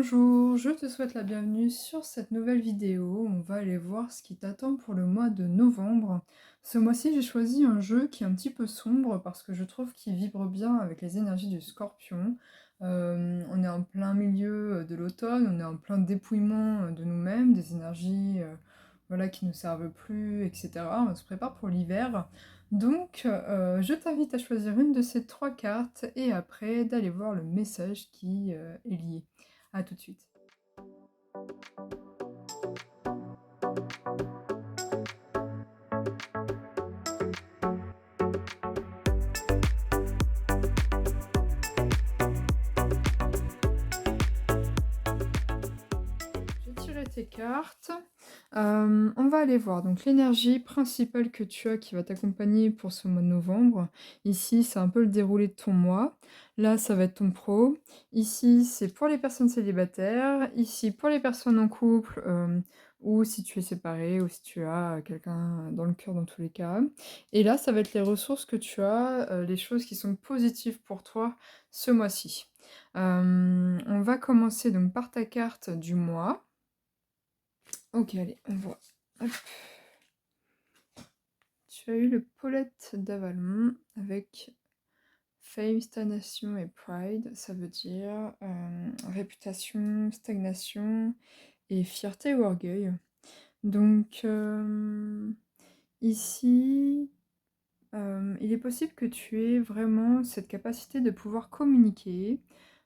Bonjour, je te souhaite la bienvenue sur cette nouvelle vidéo. On va aller voir ce qui t'attend pour le mois de novembre. Ce mois-ci, j'ai choisi un jeu qui est un petit peu sombre parce que je trouve qu'il vibre bien avec les énergies du Scorpion. On est en plein milieu de l'automne, on est en plein dépouillement de nous-mêmes, des énergies voilà, qui ne nous servent plus, etc. On se prépare pour l'hiver. Donc, je t'invite à choisir une de ces trois cartes et après d'aller voir le message qui est lié. À tout de suite. J'ai tiré tes cartes. On va aller voir donc l'énergie principale que tu as qui va t'accompagner pour ce mois de novembre. Ici, c'est un peu le déroulé de ton mois. Là, ça va être ton pro. Ici, c'est pour les personnes célibataires. Ici, pour les personnes en couple, ou si tu es séparé, ou si tu as quelqu'un dans le cœur dans tous les cas. Et là, ça va être les ressources que tu as, les choses qui sont positives pour toi ce mois-ci. On va commencer donc par ta carte du mois. Ok, allez, on voit. Hop. Tu as eu le Paulette d'Avalon avec Fame, Stagnation et Pride. Ça veut dire réputation, stagnation et fierté ou orgueil. Donc ici, il est possible que tu aies vraiment cette capacité de pouvoir communiquer,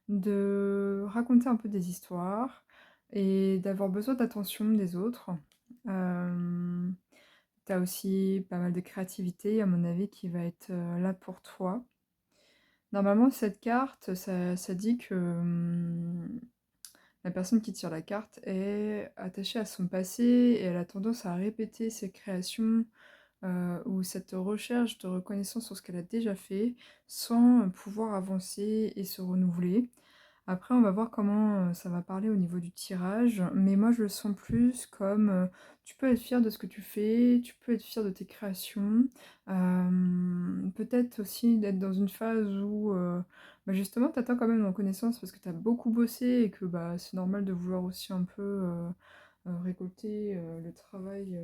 de raconter un peu des histoires et d'avoir besoin d'attention des autres. Tu as aussi pas mal de créativité, à mon avis, qui va être là pour toi. Normalement, cette carte, ça dit que la personne qui tire la carte est attachée à son passé et elle a tendance à répéter ses créations ou cette recherche de reconnaissance sur ce qu'elle a déjà fait sans pouvoir avancer et se renouveler. Après, on va voir comment ça va parler au niveau du tirage, mais moi je le sens plus comme tu peux être fier de ce que tu fais, tu peux être fier de tes créations, peut-être aussi d'être dans une phase où bah, justement tu attends quand même une reconnaissance parce que tu as beaucoup bossé et que bah, c'est normal de vouloir aussi un peu récolter le travail,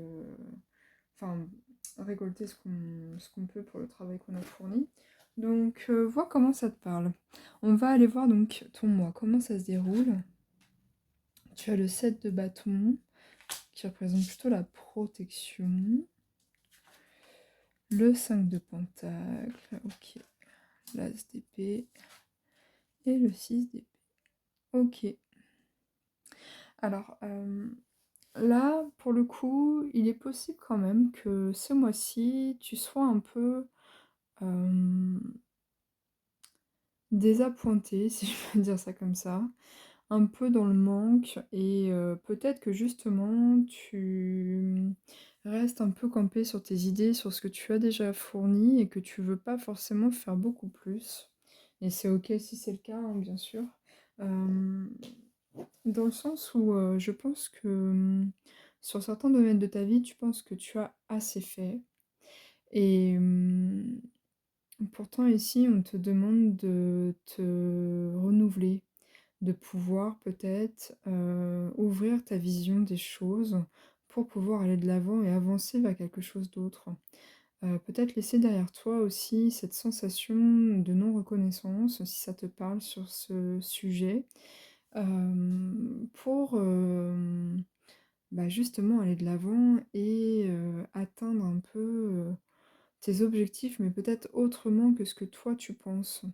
enfin récolter ce qu'on peut pour le travail qu'on a fourni. Donc vois comment ça te parle. On va aller voir donc ton mois, comment ça se déroule. Tu as le 7 de bâton qui représente plutôt la protection. Le 5 de pentacle, ok. L'as d'épée. Et le 6 d'épée. Ok. Alors, là, pour le coup, il est possible quand même que ce mois-ci, tu sois un peu désappointé, si je peux dire ça comme ça. Un peu dans le manque et peut-être que justement tu restes un peu campé sur tes idées, sur ce que tu as déjà fourni et que tu veux pas forcément faire beaucoup plus. Et c'est OK si c'est le cas, hein, bien sûr. Hem, Dans le sens où, je pense que, sur certains domaines de ta vie, tu penses que tu as assez fait et pourtant ici, on te demande de te renouveler. De pouvoir peut-être, ouvrir ta vision des choses pour pouvoir aller de l'avant et avancer vers quelque chose d'autre. Peut-être laisser derrière toi aussi cette sensation de non-reconnaissance, si ça te parle sur ce sujet, pour, bah, justement aller de l'avant et atteindre un peu, tes objectifs, mais peut-être autrement que ce que toi tu penses.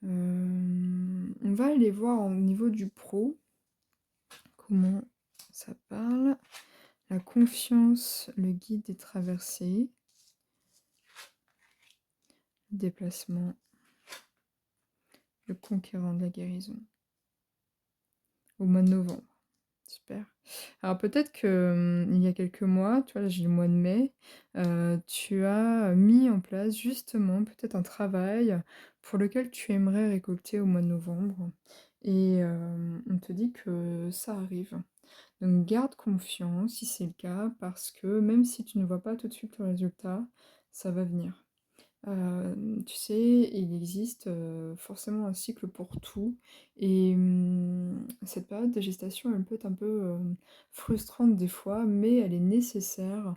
On va aller voir au niveau du pro, comment ça parle. La confiance, le guide des traversées, le déplacement, le conquérant de la guérison. Au mois de novembre. Super. Alors peut-être que il y a quelques mois, tu vois, là j'ai le mois de mai, tu as mis en place justement peut-être un travail pour lequel tu aimerais récolter au mois de novembre et on te dit que ça arrive. Donc garde confiance si c'est le cas parce que même si tu ne vois pas tout de suite le résultat, ça va venir. Tu sais, il existe, forcément un cycle pour tout et cette période de gestation, elle peut être un peu, frustrante des fois, mais elle est nécessaire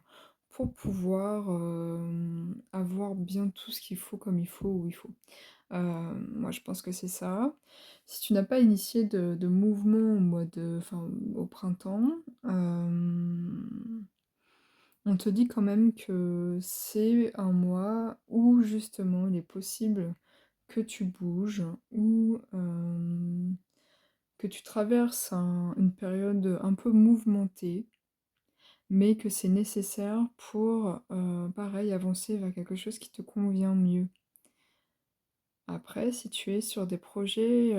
pour pouvoir, avoir bien tout ce qu'il faut comme il faut, où il faut. Moi je pense que c'est ça. Si tu n'as pas initié de mouvement au mois de enfin, au printemps, on te dit quand même que c'est un mois où justement il est possible que tu bouges ou que tu traverses une période un peu mouvementée, mais que c'est nécessaire pour, pareil, avancer vers quelque chose qui te convient mieux. Après, si tu es sur des projets,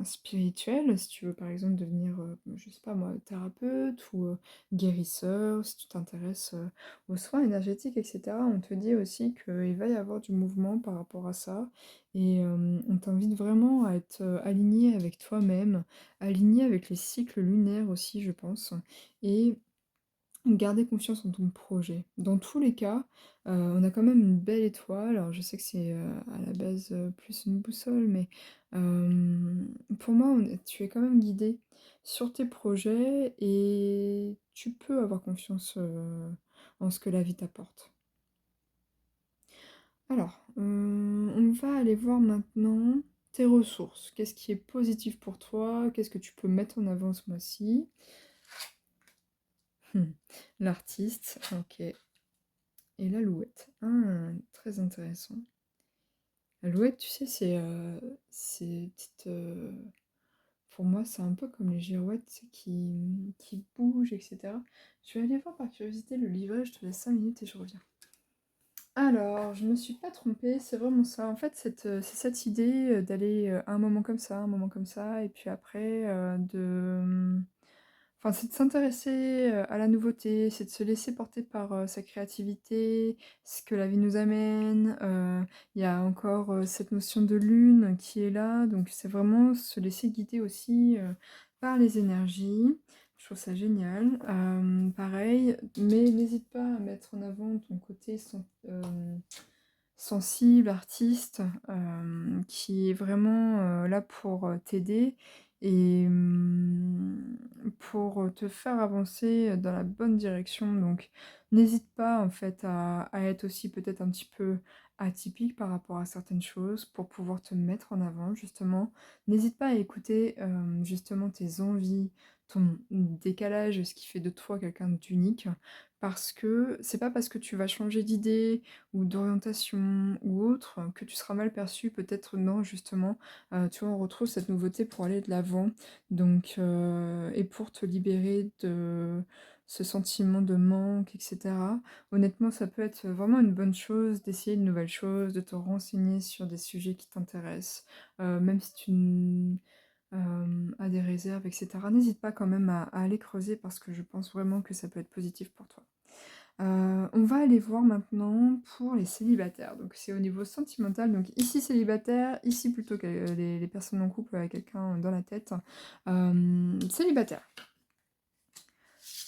spirituels, si tu veux par exemple devenir, je sais pas moi, thérapeute ou, guérisseur, si tu t'intéresses, aux soins énergétiques et cetera, on te dit aussi qu'il va y avoir du mouvement par rapport à ça et on t'invite vraiment à être, aligné avec toi-même, aligné avec les cycles lunaires aussi, je pense et garder confiance en ton projet. Dans tous les cas, on a quand même une belle étoile. Alors je sais que c'est, à la base, plus une boussole, mais, pour moi, tu es quand même guidé sur tes projets et tu peux avoir confiance, en ce que la vie t'apporte. Alors, on va aller voir maintenant tes ressources. Qu'est-ce qui est positif pour toi? Qu'est-ce que tu peux mettre en avant ce mois-ci? Mmh. L'artiste, OK. Et l'alouette. Ah, très intéressant. L'alouette, tu sais, c'est des petites, pour moi, c'est un peu comme les girouettes, tu sais, qui bougent, et cetera. Je vais aller voir par curiosité le livret, je te laisse 5 minutes et je reviens. Alors, je me suis pas trompée, c'est vraiment ça. En fait, c'est cette idée, d'aller, à un moment comme ça, un moment comme ça, et puis après, enfin, c'est de s'intéresser, à la nouveauté, c'est de se laisser porter par, sa créativité, ce que la vie nous amène. Il y a encore, cette notion de lune qui est là, donc c'est vraiment se laisser guider aussi, par les énergies. Je trouve ça génial. Pareil, mais n'hésite pas à mettre en avant ton côté sensible, artiste, qui est vraiment, là pour, t'aider et pour, te faire avancer, dans la bonne direction. Donc n'hésite pas en fait à être aussi peut-être un petit peu atypique par rapport à certaines choses pour pouvoir te mettre en avant justement. N'hésite pas à écouter, justement tes envies, ton décalage, ce qui fait de toi quelqu'un d'unique, parce que c'est pas parce que tu vas changer d'idée ou d'orientation ou autre, que tu seras mal perçu, peut-être non justement, tu vois, on retrouve cette nouveauté pour aller de l'avant, donc et pour te libérer de ce sentiment de manque et cetera. Honnêtement, ça peut être vraiment une bonne chose d'essayer de nouvelles choses, de te renseigner sur des sujets qui t'intéressent, même si tu as des réserves et cetera. N'hésite pas quand même à aller creuser parce que je pense vraiment que ça peut être positif pour toi. On va aller voir maintenant pour les célibataires. Donc c'est au niveau sentimental, donc ici célibataire, ici plutôt que les personnes en couple avec quelqu'un dans la tête. Célibataire.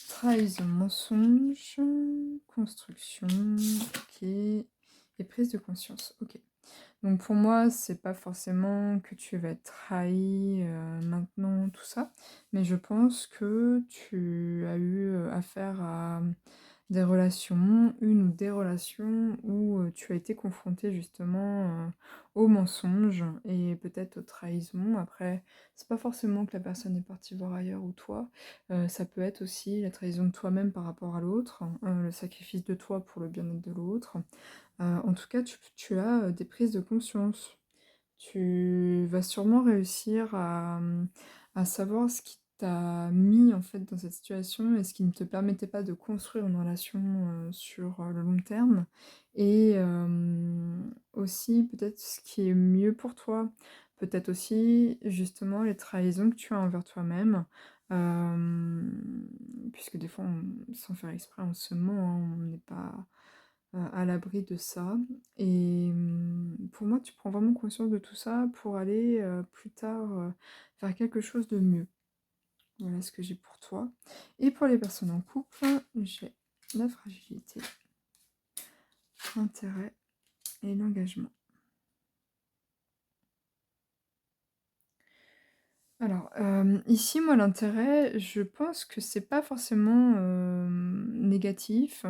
Trahison, mensonge, construction, OK. Et prise de conscience, OK. Donc pour moi, c'est pas forcément que tu vas être trahi, maintenant, tout ça, mais je pense que tu as eu, affaire à des relations, une ou des relations où, tu as été confronté justement, aux mensonges et peut-être aux trahisons. Après, c'est pas forcément que la personne est partie voir ailleurs ou toi, ça peut être aussi la trahison de toi-même par rapport à l'autre, le sacrifice de toi pour le bien-être de l'autre. En tout cas, tu as, des prises de conscience. Tu vas sûrement réussir à savoir ce qui t'a mis, en fait, dans cette situation et ce qui ne te permettait pas de construire une relation, sur, le long terme et aussi peut-être ce qui est mieux pour toi. Peut-être aussi, justement, les trahisons que tu as envers toi-même, puisque des fois, sans faire exprès, on se ment, hein, on n'est pas à l'abri de ça et pour moi, tu prends vraiment conscience de tout ça pour aller, plus tard, vers quelque chose de mieux. Voilà ce que j'ai pour toi et pour les personnes en couple, j'ai la fragilité, l'intérêt et l'engagement. Alors, ici, moi, l'intérêt, je pense que c'est pas forcément, négatif,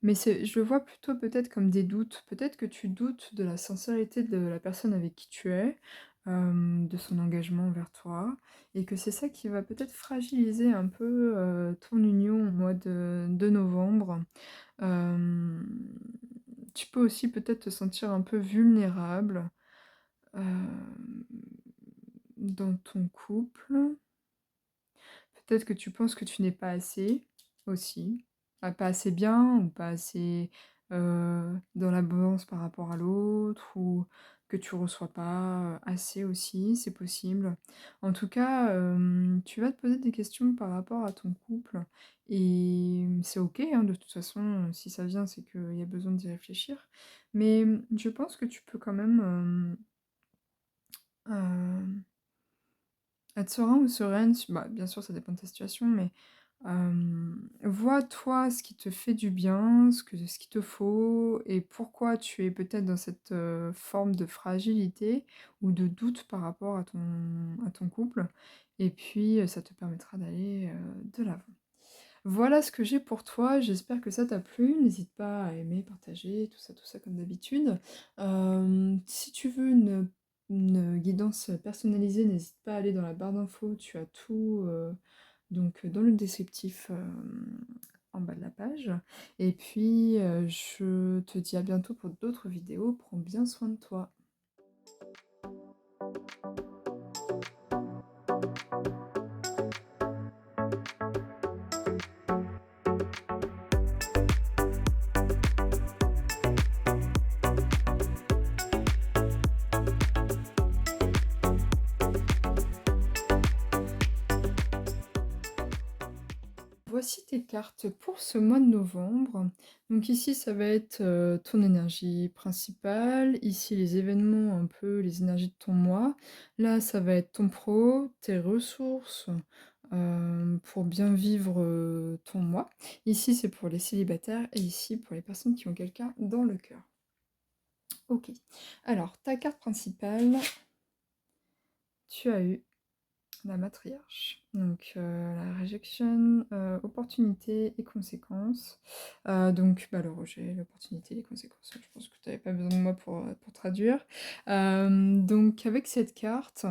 mais je le vois plutôt peut-être comme des doutes. Peut-être que tu doutes de la sincérité de la personne avec qui tu es, de son engagement envers toi et que c'est ça qui va peut-être fragiliser un peu, ton union au mois de novembre. Hem, Tu peux aussi peut-être te sentir un peu vulnérable, hem, dans ton couple. Peut-être que tu penses que tu n'es pas assez, aussi. Pas assez bien ou pas assez, dans l'abondance par rapport à l'autre ou que tu reçois pas, assez aussi, c'est possible. En tout cas, tu vas te poser des questions par rapport à ton couple et c'est OK, hein, de toute façon, si ça vient, c'est qu'il y a besoin d'y réfléchir. Mais, je pense que tu peux quand même, hem être serein ou sereine, bah, bien sûr, ça dépend de ta situation, mais vois toi ce qui te fait du bien, ce qu'il te faut et pourquoi tu es peut-être dans cette, forme de fragilité ou de doute par rapport à ton couple et puis, ça te permettra d'aller, de l'avant. Voilà ce que j'ai pour toi, j'espère que ça t'a plu. N'hésite pas à aimer, partager, tout ça comme d'habitude. Si tu veux une guidance personnalisée, n'hésite pas à aller dans la barre d'infos, tu as tout, dans le descriptif, en bas de la page. Et puis, je te dis à bientôt pour d'autres vidéos. Prends bien soin de toi. Voici tes cartes pour ce mois de novembre. Donc ici, ça va être ton énergie principale. Ici, les événements, un peu les énergies de ton mois. Là, ça va être ton pro, tes ressources pour bien vivre ton mois. Ici, c'est pour les célibataires et ici, pour les personnes qui ont quelqu'un dans le cœur. Ok. Alors, ta carte principale, tu as eu la matriarche. Donc la réjection, opportunité et conséquences. Le rejet, l'opportunité, les conséquences. Je pense que tu n'avais pas besoin de moi pour traduire. Donc avec cette carte,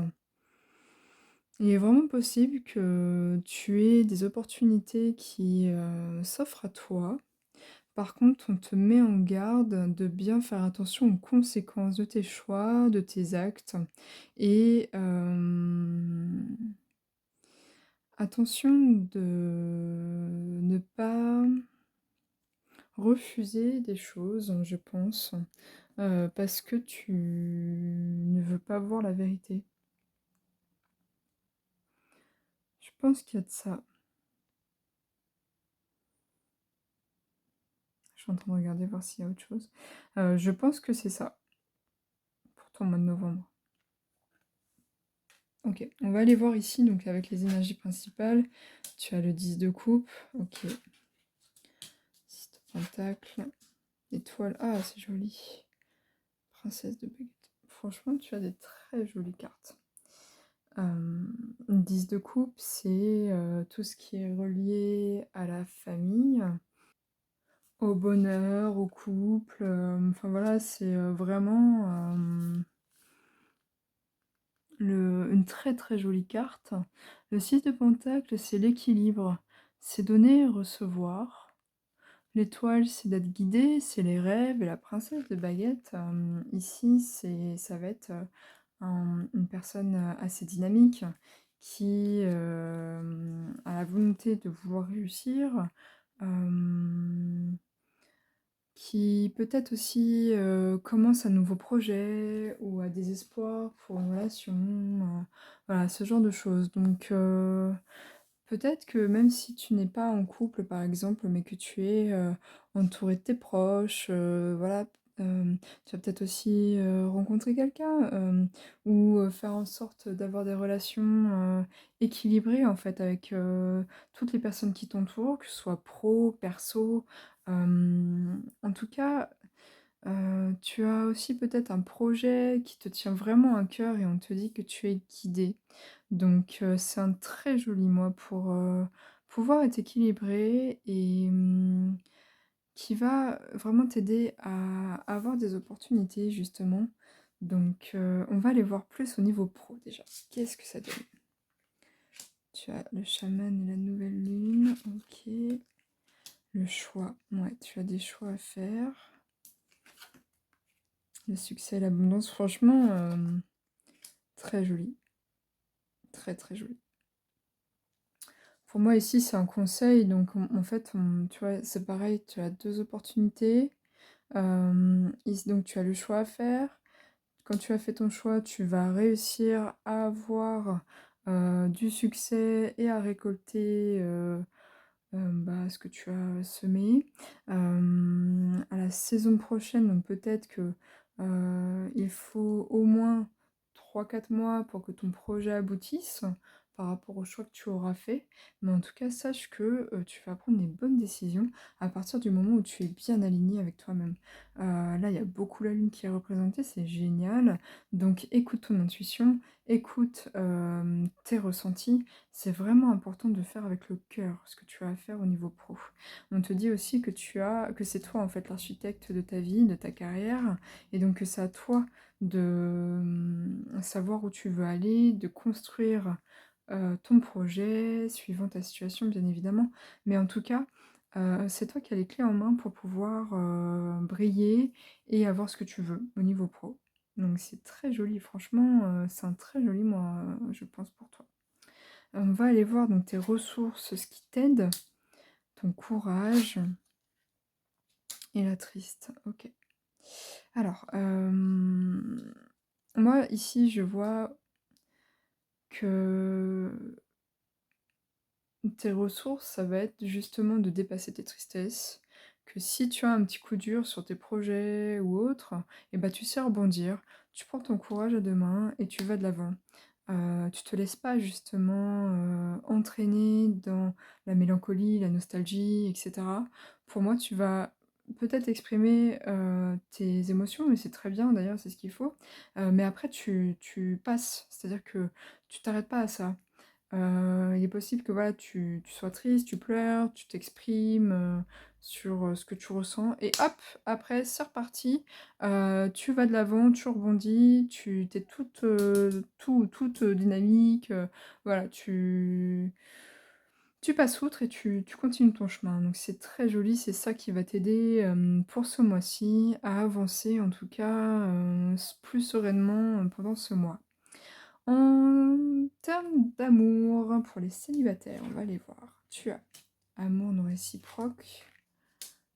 il est vraiment possible que tu aies des opportunités qui, s'offrent à toi. Par contre, on te met en garde de bien faire attention aux conséquences de tes choix, de tes actes et attention de ne pas refuser des choses, je pense, parce que tu ne veux pas voir la vérité. Je pense qu'il y a de ça. Je suis en train de regarder voir s'il y a autre chose. Je pense que c'est ça, pour ton mois de novembre. Ok, on va aller voir ici, donc avec les énergies principales. Tu as le 10 de coupe, ok. 6 de pentacle, étoile, ah c'est joli. Princesse de baguette. Franchement, tu as des très jolies cartes. 10 de coupe, c'est tout ce qui est relié à la famille, au bonheur, au couple. Enfin voilà, c'est vraiment une très très jolie carte. Le 6 de pentacle, c'est l'équilibre, c'est donner et recevoir. L'étoile, c'est d'être guidé, c'est les rêves. Et la princesse de baguette, ici, ça va être une personne assez dynamique qui a la volonté de vouloir réussir, euh, qui peut-être aussi commence un nouveau projet ou a des espoirs pour une relation, voilà, ce genre de choses. Donc peut-être que même si tu n'es pas en couple par exemple, mais que tu es entouré de tes proches, voilà, tu vas peut-être aussi rencontrer quelqu'un ou faire en sorte d'avoir des relations équilibrées en fait avec toutes les personnes qui t'entourent, que ce soit pro, perso. En tout cas, Tu as aussi peut-être un projet qui te tient vraiment à cœur et on te dit que tu es guidé. Donc c'est un très joli mois pour, pouvoir être équilibré et qui va vraiment t'aider à avoir des opportunités justement. Donc on va aller voir plus au niveau pro déjà. Qu'est-ce que ça donne? Tu as le chaman et la nouvelle lune, OK. Le choix, ouais, tu as des choix à faire. Le succès et l'abondance, franchement, très joli, très, très joli. Pour moi ici, c'est un conseil, donc en fait, tu vois, c'est pareil, tu as 2 opportunités, ici donc tu as le choix à faire. Quand tu as fait ton choix, tu vas réussir à avoir, du succès et à récolter, bah, ce que tu as semé. À la saison prochaine, donc peut-être que, il faut au moins 3 4 mois pour que ton projet aboutisse, par rapport au choix que tu auras fait. Mais en tout cas, sache que, tu vas prendre les bonnes décisions à partir du moment où tu es bien aligné avec toi-même. Là, il y a beaucoup la lune qui est représentée, c'est génial. Donc écoute ton intuition, écoute, tes ressentis. C'est vraiment important de faire avec le cœur ce que tu as à faire au niveau pro. On te dit aussi que c'est toi en fait l'architecte de ta vie, de ta carrière, et donc que c'est à toi de savoir où tu veux aller, de construire ton projet, suivant ta situation bien évidemment. Mais en tout cas, c'est toi qui as les clés en main pour pouvoir briller et avoir ce que tu veux au niveau pro. Donc c'est très joli, franchement, c'est un très joli mois, je pense pour toi. On va aller voir donc tes ressources, ce qui t'aide, ton courage et la triste. OK. Alors, moi ici je vois que tes ressources, ça va être justement de dépasser tes tristesses, que si tu as un petit coup dur sur tes projets ou autres, et bah, tu sais rebondir, tu prends ton courage à 2 mains et tu vas de l'avant. Tu te laisses pas justement, entraîner dans la mélancolie, la nostalgie et cetera. Pour moi, tu vas peut-être exprimer, tes émotions, mais c'est très bien d'ailleurs, c'est ce qu'il faut, mais après tu passes, c'est-à-dire que tu t'arrêtes pas à ça. Il est possible que voilà, tu sois triste, tu pleures, tu t'exprimes, sur, ce que tu ressens et hop, après c'est reparti, tu vas de l'avant, tu rebondis, tu es toute dynamique, voilà, tu passes outre et tu continues ton chemin. Donc c'est très joli, c'est ça qui va t'aider, pour ce mois-ci à avancer en tout cas, plus sereinement, pendant ce mois. En termes d'amour, pour les célibataires, on va les voir. Tu as amour non réciproque,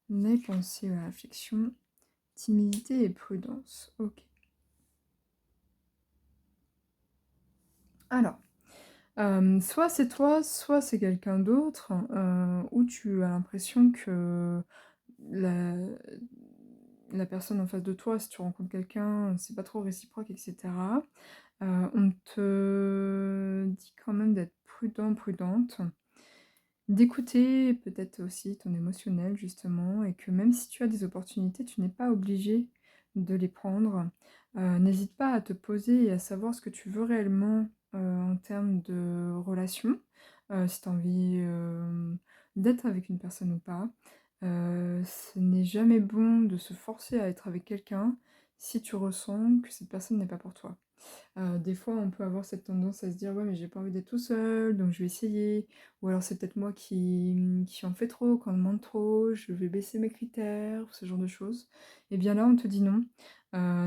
les pensées ou la réflexion, timidité et prudence. Ok. Alors, soit c'est toi, soit c'est quelqu'un d'autre, où tu as l'impression que la, la personne en face de toi, si tu rencontres quelqu'un, c'est pas trop réciproque, etc. On te dit quand même d'être prudent, prudente. D'écouter peut-être aussi ton émotionnel justement et que même si tu as des opportunités, tu n'es pas obligé de les prendre. N'hésite pas à te poser et à savoir ce que tu veux réellement, en termes de relation, si tu as envie, d'être avec une personne ou pas. Ce n'est jamais bon de se forcer à être avec quelqu'un si tu ressens que cette personne n'est pas pour toi. Des fois, on peut avoir cette tendance à se dire: «Ouais, mais j'ai pas envie d'être tout seul, donc je vais essayer». Ou alors c'est peut-être moi qui en fais trop, qui en demande trop, je vais baisser mes critères, ce genre de choses. Et bien là, on te dit non.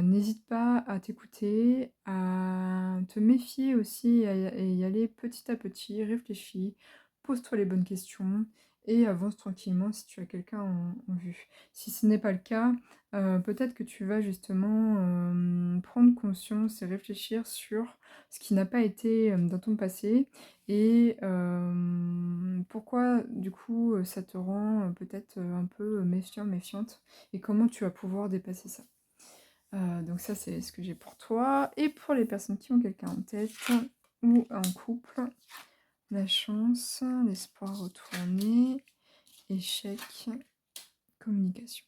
N'hésite pas à t'écouter, à te méfier aussi et y aller petit à petit, réfléchis, pose-toi les bonnes questions et avance tranquillement si tu as quelqu'un en vue. Si ce n'est pas le cas, peut-être que tu vas justement, prendre conscience et réfléchir sur ce qui n'a pas été, dans ton passé et pourquoi du coup, ça te rend, peut-être, un peu, méfiant, méfiante et comment tu vas pouvoir dépasser ça. Donc ça, c'est ce que j'ai pour toi et pour les personnes qui ont quelqu'un en tête ou en couple, la chance, l'espoir retourné, échec, communication.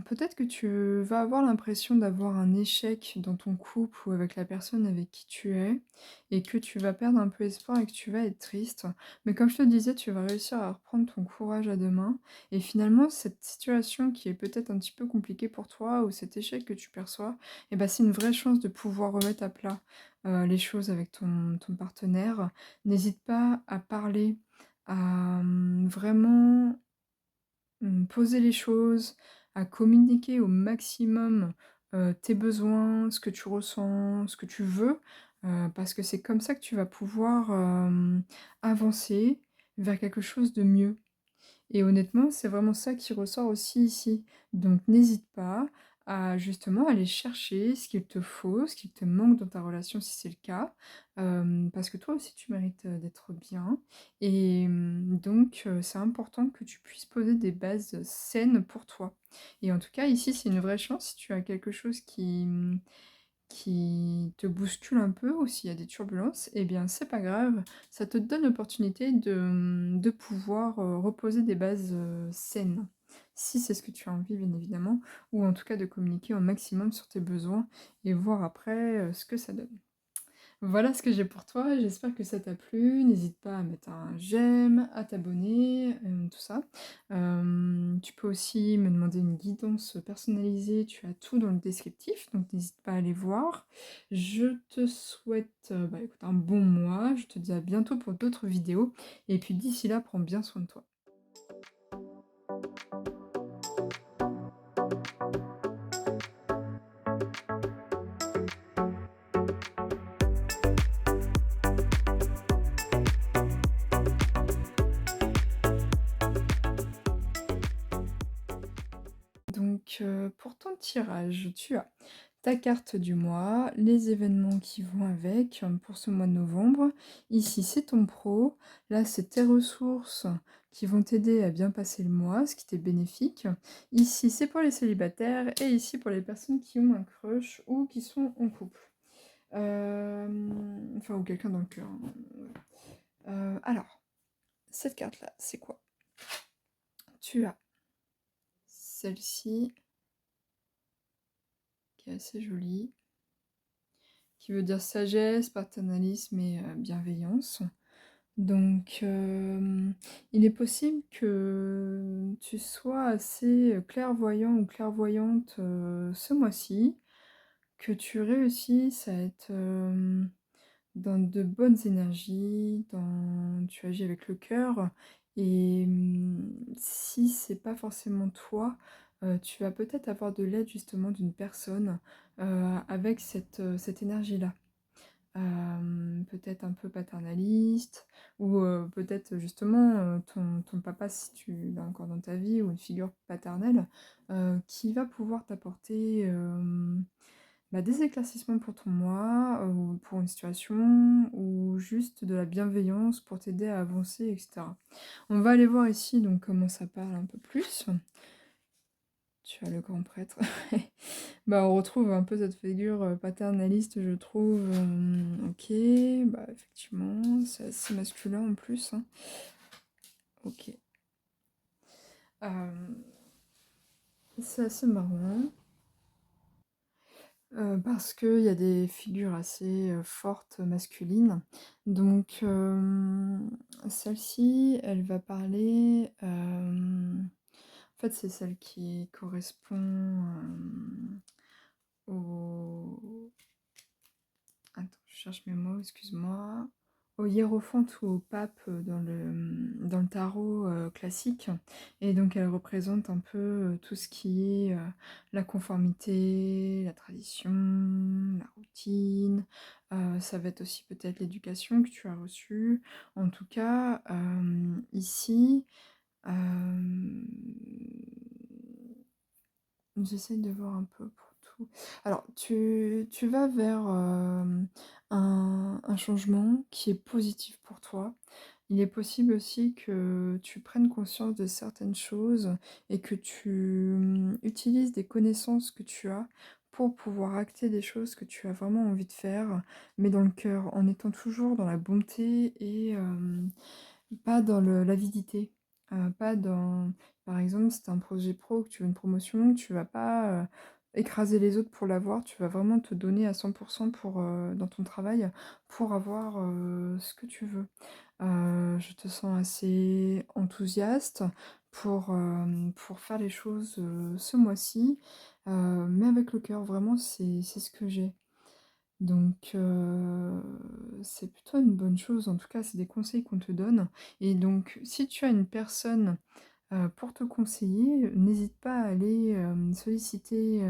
Peut-être que tu vas avoir l'impression d'avoir un échec dans ton couple ou avec la personne avec qui tu es et que tu vas perdre un peu espoir et que tu vas être triste. Mais comme je te disais, tu vas réussir à reprendre ton courage à 2 mains et finalement cette situation qui est peut-être un petit peu compliquée pour toi ou cet échec que tu perçois et ben c'est une vraie chance de pouvoir remettre à plat, les choses avec ton partenaire. N'hésite pas à parler, à, vraiment poser les choses, à communiquer au maximum, tes besoins, ce que tu ressens, ce que tu veux, parce que c'est comme ça que tu vas pouvoir, avancer vers quelque chose de mieux. Et honnêtement, c'est vraiment ça qui ressort aussi ici. Donc n'hésite pas à justement aller chercher ce qu'il te faut, ce qu'il te manque dans ta relation si c'est le cas, parce que toi aussi tu mérites, d'être bien et donc c'est important que tu puisses poser des bases, saines pour toi. Et en tout cas ici, c'est une vraie chance si tu as quelque chose qui te bouscule un peu ou s'il y a des turbulences, eh bien c'est pas grave, ça te donne l'opportunité de pouvoir, reposer des bases, saines. Si c'est ce que tu as envie bien évidemment, ou en tout cas de communiquer au maximum sur tes besoins et voir après, ce que ça donne. Voilà ce que j'ai pour toi, j'espère que ça t'a plu. N'hésite pas à mettre un j'aime, à t'abonner, tout ça. Tu peux aussi me demander une guidance personnalisée, tu as tout dans le descriptif, donc n'hésite pas à aller voir. Je te souhaite, bah, écoute, un bon mois, je te dis à bientôt pour d'autres vidéos et puis d'ici là, prends bien soin de toi. Donc, pour ton tirage, tu as ta carte du mois, les événements qui vont avec, pour ce mois de novembre. Ici, c'est ton pro. Là, c'est tes ressources qui vont t'aider à bien passer le mois, ce qui t'est bénéfique. Ici, c'est pour les célibataires et ici pour les personnes qui ont un crush ou qui sont en couple. Enfin, ou quelqu'un dans le cœur, hein. Alors, cette carte-là, c'est quoi? Tu as celle-ci qui est assez jolie, qui veut dire sagesse, paternalisme et bienveillance. Donc, il est possible que tu sois assez clairvoyant ou clairvoyante ce mois-ci, que tu réussisses à être dans de bonnes énergies, tu agis avec le cœur. Et si c'est pas forcément toi, tu vas peut-être avoir de l'aide justement d'une personne avec cette énergie-là. Peut-être un peu paternaliste ou peut-être justement, ton papa si tu l'as encore dans ta vie ou une figure paternelle, qui va pouvoir t'apporter, bah, des éclaircissements pour ton moi, ou pour une situation ou juste de la bienveillance pour t'aider à avancer et cetera. On va aller voir ici donc comment ça parle un peu plus. Tu as le grand prêtre. Bah, on retrouve un peu cette figure, paternaliste, je trouve, OK, bah, effectivement, c'est assez masculin en plus, hein. OK. Hem, c'est assez marrant, parce qu'il y a des figures assez, fortes masculines. Donc, celle-ci, elle va parler, en fait, c'est celle qui correspond, au attends, je cherche mes mots, excuse-moi. Au hiérophant ou au pape dans le tarot classique. Et donc elle représente un peu tout ce qui est la conformité, la tradition, la routine. Ça va être aussi peut-être l'éducation que tu as reçue. En tout cas, ici, euh, j'essaie de voir un peu pour tout. Alors, tu vas vers un changement qui est positif pour toi. Il est possible aussi que tu prennes conscience de certaines choses et que tu utilises des connaissances que tu as pour pouvoir acter des choses que tu as vraiment envie de faire, mais dans le cœur, en étant toujours dans la bonté et pas dans l'avidité. Pas dans par exemple, si tu un projet pro, que tu veux une promotion, tu vas pas, écraser les autres pour l'avoir. Tu vas vraiment te donner à 100 pour, dans ton travail, pour avoir, ce que tu veux. Je te sens assez enthousiaste pour faire les choses, ce mois-ci, mais avec le cœur. Vraiment, c'est ce que j'ai. Donc c'est plutôt une bonne chose. En tout cas, c'est des conseils qu'on te donne et donc si tu as une personne, pour te conseiller, n'hésite pas à aller, solliciter,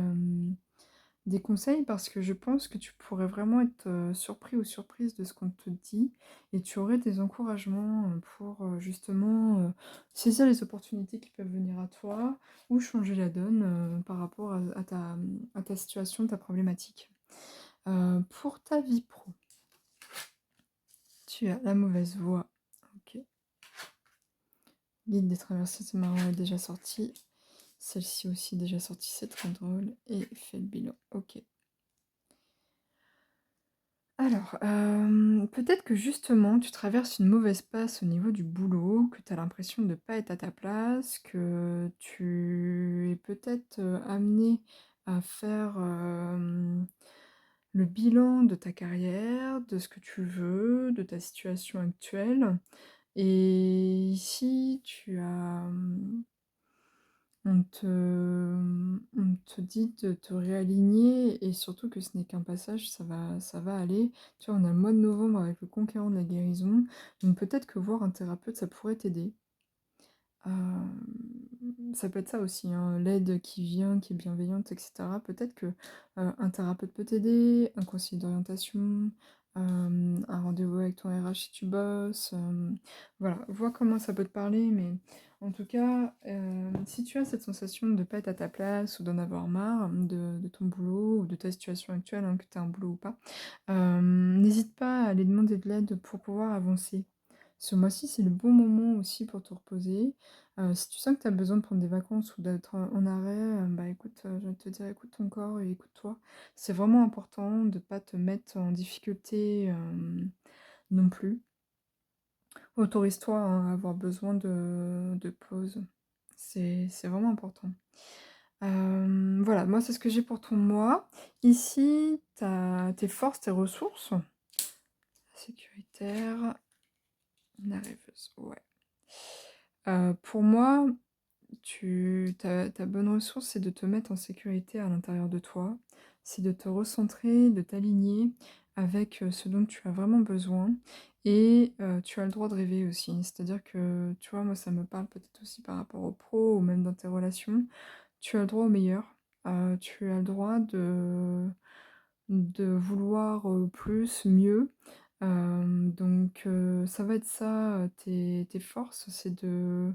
des conseils parce que je pense que tu pourrais vraiment être, surpris ou surprise de ce qu'on te dit et tu aurais des encouragements, pour, justement, saisir les opportunités qui peuvent venir à toi ou changer la donne, par rapport à ta situation, ta problématique. Pour ta vie pro, tu as la mauvaise voie. OK. Guide des traversées, c'est marrant, elle est déjà sortie. Celle-ci aussi déjà sortie, c'est très drôle. Et fais le bilan. OK. Alors, peut-être que justement, tu traverses une mauvaise passe au niveau du boulot, que tu as l'impression de ne pas être à ta place, que tu es peut-être, amené à faire, le bilan de ta carrière, de ce que tu veux, de ta situation actuelle. Et ici, on te dit de te réaligner et surtout que ce n'est qu'un passage, ça va aller. Tu vois, on a le mois de novembre avec le conquérant de la guérison, donc peut-être que voir un thérapeute, ça pourrait t'aider. Ça peut être ça aussi, hein, l'aide qui vient, qui est bienveillante, et cetera. Peut-être que, un thérapeute peut t'aider, un conseiller d'orientation, un rendez-vous avec ton RH si tu bosses, voilà. Vois comment ça peut te parler, mais en tout cas, si tu as cette sensation de pas être à ta place ou d'en avoir marre de ton boulot ou de ta situation actuelle, hein, que tu as un boulot ou pas, n'hésite pas à aller demander de l'aide pour pouvoir avancer. Ce mois-ci, c'est le bon moment aussi pour te reposer. Si tu sens que tu as besoin de prendre des vacances ou d'être en arrêt, bah, écoute, je vais te dire: «Écoute ton corps et écoute-toi». C'est vraiment important de pas te mettre en difficulté, non plus. Autorise-toi, hein, à avoir besoin de pause. C'est vraiment important. Voilà, moi, c'est ce que j'ai pour ton mois. Ici, tu as tes forces, tes ressources. Sécuritaire, la rêveuse, ouais. Pour moi, ta bonne ressource, c'est de te mettre en sécurité à l'intérieur de toi. C'est de te recentrer, de t'aligner avec, ce dont tu as vraiment besoin et tu as le droit de rêver aussi. C'est-à-dire que, tu vois, moi, ça me parle peut-être aussi par rapport au pro ou même dans tes relations. Tu as le droit au meilleur. Tu as le droit de vouloir, plus, mieux. Donc ça va être ça, tes forces, c'est de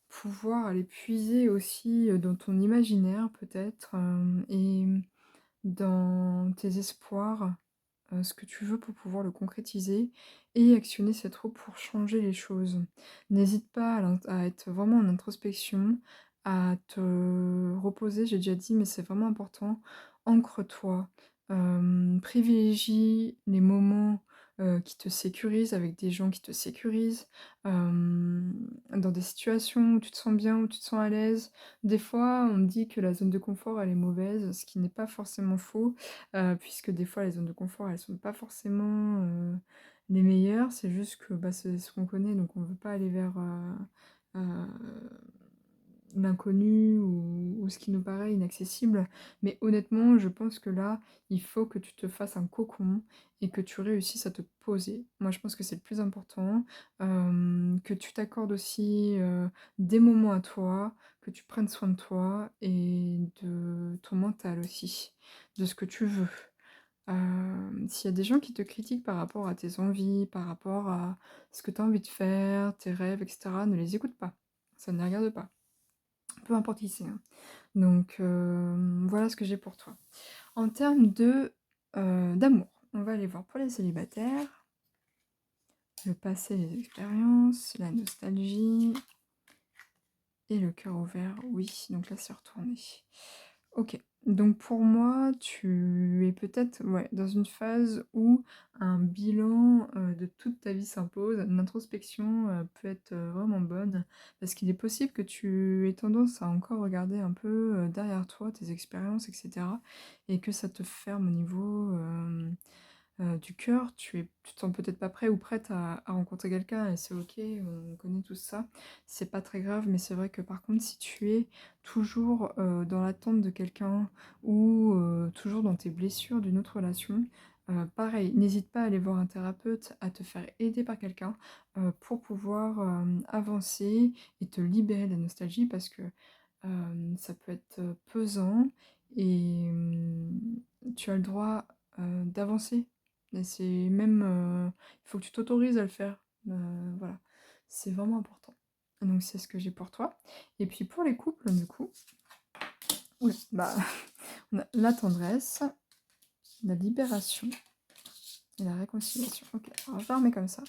pouvoir aller puiser aussi, dans ton imaginaire peut-être, et dans tes espoirs, ce que tu veux pour pouvoir le concrétiser et actionner cette roue pour changer les choses. N'hésite pas à être vraiment en introspection, à te reposer, j'ai déjà dit, mais c'est vraiment important. Ancre-toi, privilégie les moments, qui te sécurisent, avec des gens qui te sécurisent, dans des situations où tu te sens bien, où tu te sens à l'aise. Des fois, on dit que la zone de confort, elle est mauvaise, ce qui n'est pas forcément faux. Puisque des fois les zones de confort, elles sont pas forcément, les meilleures. C'est juste que, bah, c'est ce qu'on connaît, donc on veut pas aller vers, heu, l'inconnu ou ce qui nous paraît inaccessible. Mais honnêtement, je pense que là, il faut que tu te fasses un cocon et que tu réussisses à te poser. Moi, je pense que c'est le plus important, que tu t'accordes aussi, des moments à toi, que tu prennes soin de toi et de ton mental aussi, de ce que tu veux. S'il y a des gens qui te critiquent par rapport à tes envies, par rapport à ce que tu as envie de faire, tes rêves et cetera, ne les écoute pas. Ça ne les regarde pas. Peu importe qui c'est, hein. Donc voilà ce que j'ai pour toi. En termes d'amour, on va aller voir pour les célibataires, le passé, les expériences, la nostalgie et le cœur ouvert. Oui, donc là c'est retourné. OK. Donc pour moi, tu es peut-être, ouais, dans une phase où un bilan, de toute ta vie s'impose. Une introspection, peut être, vraiment bonne parce qu'il est possible que tu aies tendance à encore regarder un peu, derrière toi, tes expériences et cetera et que ça te ferme au niveau, du cœur. Tu te sens peut-être pas prêt ou prête à rencontrer quelqu'un et c'est OK, on connaît tout ça. C'est pas très grave, mais c'est vrai que par contre, si tu es toujours, dans l'attente de quelqu'un ou, toujours dans tes blessures d'une autre relation, pareil, n'hésite pas à aller voir un thérapeute, à te faire aider par quelqu'un, pour pouvoir, avancer et te libérer de la nostalgie parce que, ça peut être, pesant et tu as le droit, d'avancer. Et c'est même, il faut que tu t'autorises à le faire. Voilà, c'est vraiment important. Donc c'est ce que j'ai pour toi. Et puis pour les couples, du coup, oui, bah, on a la tendresse, la libération et la réconciliation. OK, alors je la remets comme ça,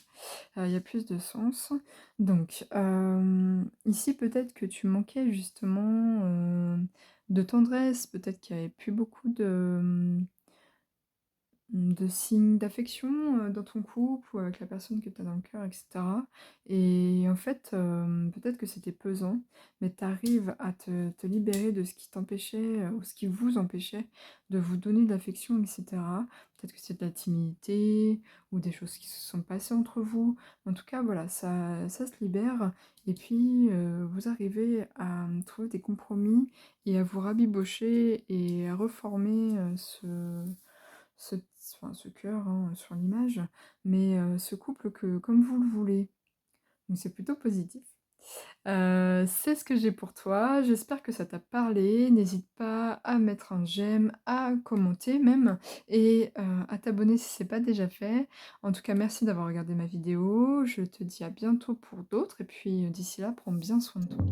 il y a plus de sens. Donc, ici peut-être que tu manquais justement, de tendresse, peut-être qu'il y avait plus beaucoup de signes d'affection, dans ton couple ou avec la personne que tu as dans le cœur et cetera et en fait, peut-être que c'était pesant, mais tu arrives à te libérer de ce qui t'empêchait, ou ce qui vous empêchait de vous donner de l'affection et cetera. Peut-être que c'est de la timidité ou des choses qui se sont passées entre vous. En tout cas, voilà, ça se libère et puis, vous arrivez à, trouver des compromis et à vous rabibocher et à reformer, ce enfin ce cœur, hein, sur l'image, mais ce couple que comme vous le voulez. Donc c'est plutôt positif. C'est ce que j'ai pour toi. J'espère que ça t'a parlé. N'hésite pas à mettre un j'aime, à commenter même et à t'abonner si c'est pas déjà fait. En tout cas, merci d'avoir regardé ma vidéo. Je te dis à bientôt pour d'autres et puis, d'ici là, prends bien soin de toi.